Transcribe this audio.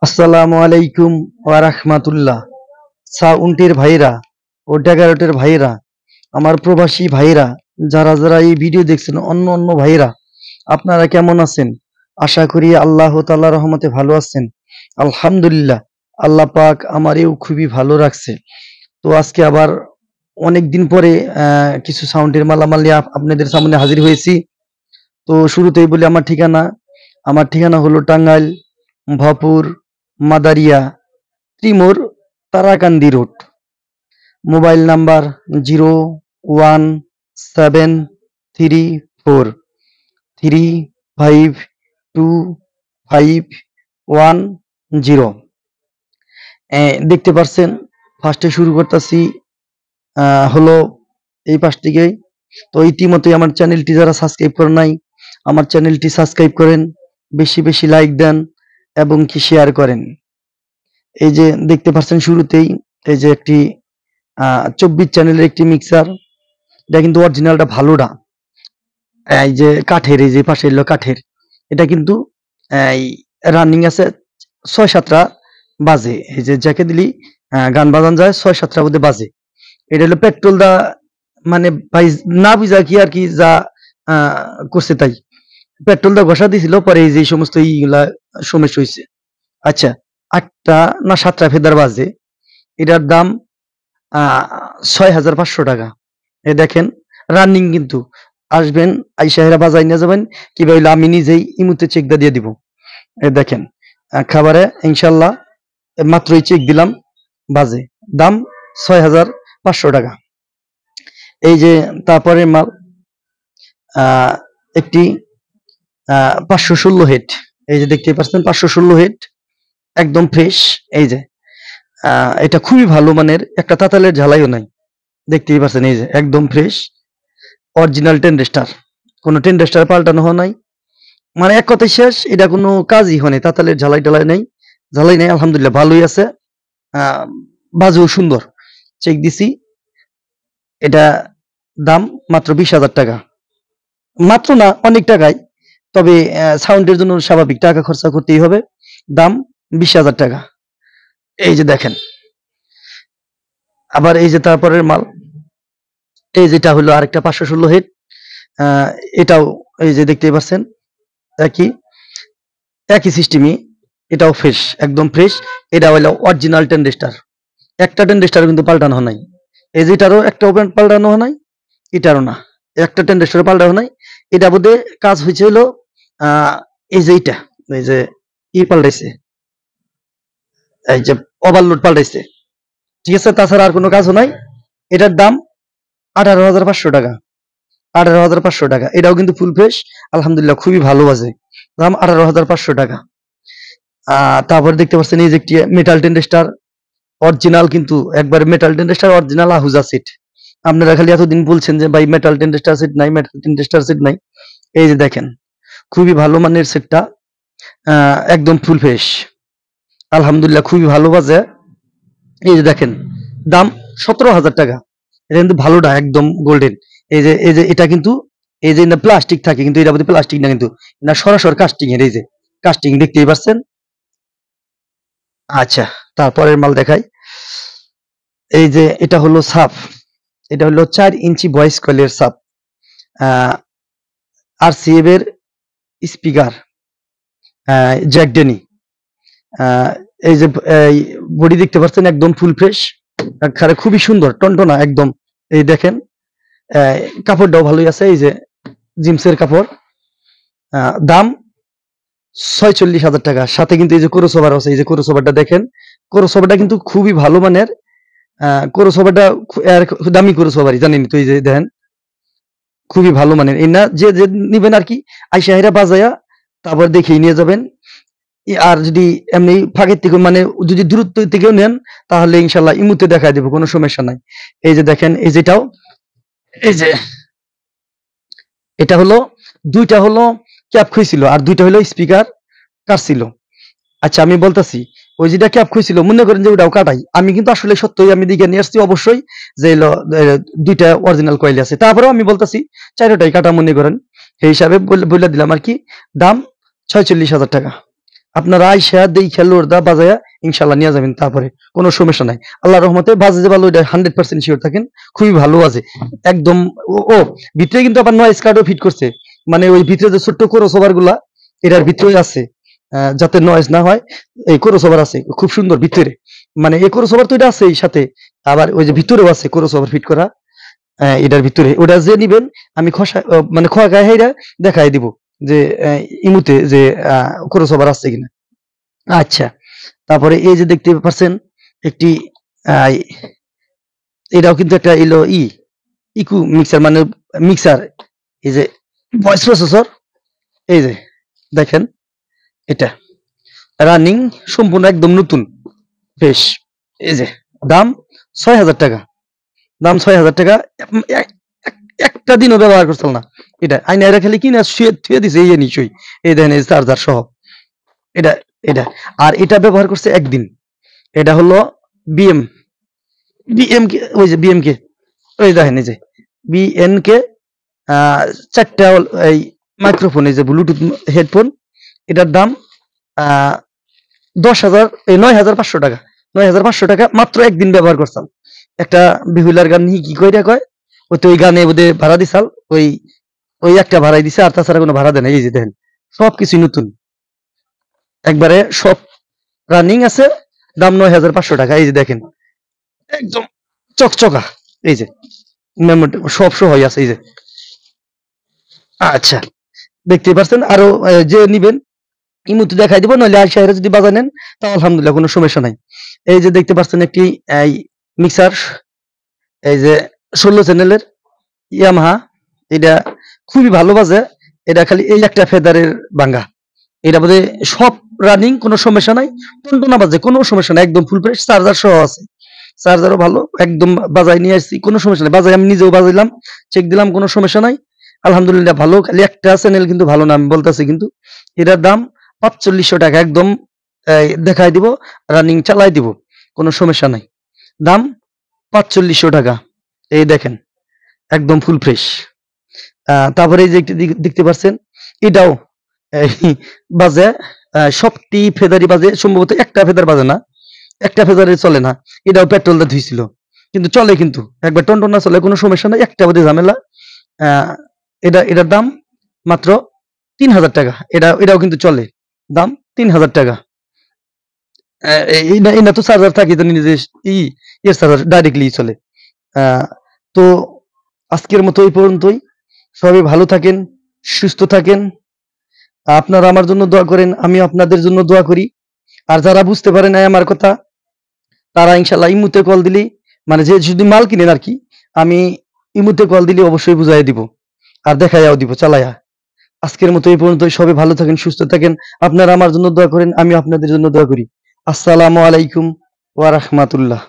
আসসালামু আলাইকুম ওয়া রাহমাতুল্লাহ। সাউন্টের ভাইরা ও ড্যাগারটের ভাইরা, আমার প্রবাসী ভাইরা, যারা যারা এই ভিডিও দেখছেন, অন্য অন্য ভাইরা, আপনারা কেমন আছেন? আশা করি আল্লাহ তাআলার রহমতে ভালো আছেন। আলহামদুলিল্লাহ, আল্লাহ পাক আমারেও খুবই ভালো রাখছে। তো আজকে আবার অনেকদিন পরে কিছু সাউন্ডের মালামাল নিয়ে আপনাদের সামনে হাজির হয়েছি। তো শুরুতেই বলি আমার ঠিকানা হলো টাঙ্গাইল, ভপুর, মাদারিয়া, ত্রিমোর, তারাকান্দি রোড। Mobile number 01734352510। দেখতে পারছেন, ফার্স্টে শুরু করতেছি হলো এই পাশ থেকেই। তো ইতিমধ্যে আমার চ্যানেলটি যারা সাবস্ক্রাইব করেন নাই, আমার চ্যানেলটি সাবস্ক্রাইব করেন, বেশি বেশি লাইক দেন এবং কি শেয়ার করেন। এই যে দেখতে পাচ্ছেন শুরুতেই, এই যে একটি 24 চ্যানেলের একটি মিক্সার। এটা কিন্তু অরিজিনালটা ভালোটা, এই যে কাঠের, এই যে পাশে এলো কাঠের, এটা কিন্তু এই রানিং আছে 6-7টা বাজে। এই যে যাকে দিলি গান বাজান যায় 6-7টা মধ্যে বাজে। এটা হলো পেট্রোল দা, মানে ভাই না বুঝা কি আর কি যা করছে তাই পেট্রোল দা ঘষা দিছিল, পরে এই যে সমস্ত এইগুলা সমস্যা হয়েছে। আচ্ছা, 8টা না 7টা ফেদার বাজে। এটার দাম 6,500 টাকা। এ দেখেন রানিং, কিন্তু আসবেন আইসা হেরা বাজাই নিয়ে যাবেন, কিবা হইলো আমি নিজেই ইমুতে চেক দিয়ে দিব। এ দেখেন খাবারে ইনশাল্লাহ মাত্রই চেক দিলাম, বাজে দাম 6,500 টাকা। এই যে তারপরে মাল একটি 516 হেড। এই যে দেখতে পাচ্ছেন 516 হেড, একদম ফ্রেশ। এই যে এটা খুবই ভালো মানের, একটা তাতালের ঝালাইও নাই। দেখতেই পাচ্ছেন এই যে একদম ফ্রেশ অরিজিনাল টেন্ডেস্টার, কোনো টেন্ডেস্টার পাল্টানো হয় নাই, মানে এক কথায় শেষ। এটা কোনো কাজই হয়নি, তাতালের ঝালাই টালাই নাই, ঝালাই নাই। আলহামদুলিল্লাহ ভালোই আছে, বাজেও সুন্দর। চেক দিছি, এটা দাম মাত্র 20,000 টাকা। মাত্র না, অনেক টাকায়, তবে সাউন্ডের জন্য স্বাভাবিক টাকা খরচা করতেই হবে। দাম 20,000 টাকা। এই যে দেখেন, আবার এই যে তারপরের মাল, এই যেটা হলো আরেকটা 516 হেড। এটাও এই যে দেখতেই পাচ্ছেন, একই একই সিস্টেমই, এটাও ফ্রেশ, একদম ফ্রেশ। এটা হলো অরিজিনাল টেন্ডেস্টার, একটা টেন্ডেস্টার কিন্তু পাল্টানো হয় নাই। এই যেটারও একটা ওপেন পাল্টানো হয় নাই, এটারও না, একটা টেন্ডেস্টার পাল্টানো নাই। এটা বোধে কাজ হয়েছে হলো এই যে এইটা, এই যে পাল্টাইছে, এই যে ওভারলোড পাল্টাইছে, ঠিক আছে। তাছাড়া আর কোনো কাজও নাই। এটার দাম 18,500 টাকা। 18,500 টাকা। এটাও কিন্তু ফুল ফ্রেশ, আলহামদুলিল্লাহ খুবই ভালো বাজে। দাম 18,500 টাকা। তারপর দেখতে পাচ্ছেন এই যে একটি মেটাল টেন্ডেস্টার, অরিজিনাল, কিন্তু একবার মেটাল টেন্ডেস্টার অরিজিনাল আহুজা সেট। আপনারা খালি এতদিন বলছেন যে ভাই মেটাল টেন্ডেস্টার সেট নাই, মেটাল টেন্ডেস্টার সেট নাই। এই যে দেখেন খুবই ভালো মানের সেটটা, একদম ফুল ফ্রেশ, আলহামদুলিল্লাহ খুবই ভালো বাজে। এই যে দেখেন দাম 17,000 টাকা। এটা কিন্তু ভালোটা, একদম গোল্ডেন। এই যে এটা কিন্তু এই যে প্লাস্টিক থাকে, কিন্তু এটা বোধহয় প্লাস্টিক না, কিন্তু না সরাসরি কাস্টিং এর। এই যে কাস্টিং দেখতেই পাচ্ছেন। আচ্ছা, তারপরের মাল দেখাই। এই যে এটা হলো সাপ, এটা হলো 4 ইঞ্চি ভয়েস কয়েলের সাপ, RCA এর স্পিকার, জ্যাক ডেনি। এই যে বডি দেখতে পাচ্ছেন, একদম ফুল ফ্রেশ, খুবই সুন্দর টনটনা একদম। এই দেখেন কাপড়টাও ভালোই আছে, এই যে জিন্সের কাপড়। দাম 46,000 টাকা। সাথে কিন্তু এই যে ক্রসওভার আছে, এই যে ক্রসওভারটা দেখেন, ক্রসওভারটা কিন্তু খুবই ভালো মানের। ক্রসওভারটা দামি ক্রসওভারই, জানেন তো। এই যে দেখেন খুবই ভালো মানের। এই না যে যে নিবেন আর কি, আইসাহেরা বাজায়া তারপর দেখেই নিয়ে যাবেন। আর যদি এমনি ফাঁকের থেকে, মানে যদি দূরত্ব থেকেও নেন, তাহলে ইনশাল্লাহ ইমুতে দেখা দেবো, কোনো সমস্যা নাই। এই যে দেখেন, এই যেটাও, এই যে এটা হলো, দুইটা হলো ক্যাপ খুঁজছিল, আর দুইটা হলো স্পিকার কাটছিল। আচ্ছা আমি বলতেছি, ওই যেটা ক্যাপ খুঁজছিল মনে করেন যে ওটাও কাটাই, আমি কিন্তু আসলে সত্যই আমি দিকে নিয়ে আসছি অবশ্যই, যে দুইটা অরিজিনাল কয়েল আছে। তারপরেও আমি বলতেছি 4টাই কাটা মনে করেন, সেই হিসাবে বলে দিলাম আর কি। দাম 46,000 টাকা। আপনারা আইসা দেখে লোরদা বাজায়া ইনশাল্লাহ নিয়ে যাবেন, তারপরে কোনো সমস্যা নাই। আল্লাহ রহমতে বাজে যে ভালো, এটা 100% শিওর থাকেন, খুবই ভালো আছে একদম। ও ভিতরে কিন্তু আবার নয়েজ কার্ডও ফিট করছে, মানে ওই ভিতরে যে ছোট্ট ক্রস ওভার গুলা এটার ভিতরে আছে, যাতে নয়েজ না হয়, এই ক্রস ওভার আছে খুব সুন্দর ভিতরে, মানে এই ক্রস ওভার তো এটা আছে এই সাথে, আবার ওই যে ভিতরেও আছে ক্রস ওভার ফিট করা। এটার ভিতরে ওটা যে নিবেন আমি মানে খোয়া গায়ে হেরা দেখাই দিব যে ইমুতে যে ক্রস ওভার আছে কিনা। আচ্ছা, তারপরে এই যে দেখতে পাচ্ছেন একটি আহ, এটাও কিন্তু একটা এলো ইকু মিক্সার, মানে মিক্সার, এই যে ভয়েস প্রসেসর, এই যে দেখেন এটা রানিং সম্পূর্ণ একদম নতুন বেশ। এই যে দাম 6,000 টাকা, দাম 6,000 টাকা। একটা দিনও ব্যবহার করছিল না এটা, আইনা এরা খালি কিনা শুয়ে দিছে এই নিশ্চয়ই, এই দেখেন এই চার্জার সহ এটা এটা আর এটা ব্যবহার করছে একদিন। এটা হলো বিএম বিএমকে, ওই যে বিএমকে, ওই দেখেন এই যে বিএনকে 4টা এই মাইক্রোফোন, এই যে ব্লুটুথ হেডফোন, এটার দাম 10,000 এই 9,500 টাকা, 9,500 টাকা মাত্র একদিন ব্যবহার করতাম। একটা বিহুলার গান কি কইরা কয়, ওই তো ওই গানে বোধহয় ভাড়া দিছাল, ওই ওই একটা ভাড়াই দিছে, আর তাছাড়া কোনো ভাড়া দেয় না। এই যে দেখেন সবকিছু নতুন, একবারে সব রানিং আছে, দাম 9,500 টাকা। এই যে দেখেন একদম চকচকা, এই যে মেমোরি সব সহ আছে এই যে। আচ্ছা, দেখতে পাচ্ছেন। আরো যে নিবেন ইমুতে দেখাই দিব, নইলে আর শহরে যদি বাজার নেন তাও আলহামদুলিল্লাহ কোনো সমস্যা নাই। এই যে দেখতে পাচ্ছেন একটি এই মিক্সার, এই যে 16 চ্যানেলের ইয়ামাহা, এটা খুবই ভালো বাজে। এটা খালি এই একটা ফেদারের ভাঙ্গা, এটা বোধহয় সব রানিং, কোনো সমস্যা নাই, টনটনা বাজে, কোনো সমস্যা নাই, একদম ফুল ফ্রেশ, চার্জার সহ আছে, চার্জারও ভালো একদম, বাজাই নিয়ে আসছি, কোনো সমস্যা নাই, বাজাই আমি নিজেও বাজাইলাম, চেক দিলাম, কোনো সমস্যা নাই আলহামদুলিল্লাহ ভালো। খালি একটা চ্যানেল কিন্তু ভালো না, আমি বলতেছি কিন্তু। এটার দাম 4500 টাকা, একদম দেখাই দিব, রানিং চালাই দিব, কোনো সমস্যা নাই, দাম 4500 টাকা। এই দেখেন একদম ফুল ফ্রেশ। তারপরে এই যে একটি দেখতে পাচ্ছেন, এটাও এই বাজে, সবটি ফেদারি বাজে, সম্ভবত একটা ফেদার বাজে না, একটা ফেদারে চলে না, এটাও পেট্রোল দিয়ে ধুইছিল কিন্তু চলে, কিন্তু একবার টনটনা চলে, কোনো সমস্যা নাই, একটা বোধহয় ঝামেলা। এটার দাম মাত্র 3,000 টাকা, এটাও কিন্তু চলে, দাম 3,000 টাকা। এই না তো চার্জার থাকি তো নিজে এর চার্জার ডাইরেক্টলি চলে। তো আজকের মতো এই পর্যন্তই, সবাই ভালো থাকেন, সুস্থ থাকেন, আপনারা আমার জন্য দোয়া করেন, আমি আপনাদের জন্য দোয়া করি। আর যারা বুঝতে পারে না আমার কথা, তারা ইনশাল্লাহ ইমুতে কল দিলি, মানে যে যদি মাল কিনেন আর কি, আমি ইমুতে কল দিলে অবশ্যই বুঝাই দিব, আর দেখাইয়াও দিব চালাইয়া। আজকের মতো এই পর্যন্ত, সবাই ভালো থাকেন, সুস্থ থাকেন, আপনারা আমার জন্য দোয়া করেন, আমি আপনাদের জন্য দোয়া করি। আসসালামু আলাইকুম ওয়া রাহমাতুল্লাহ।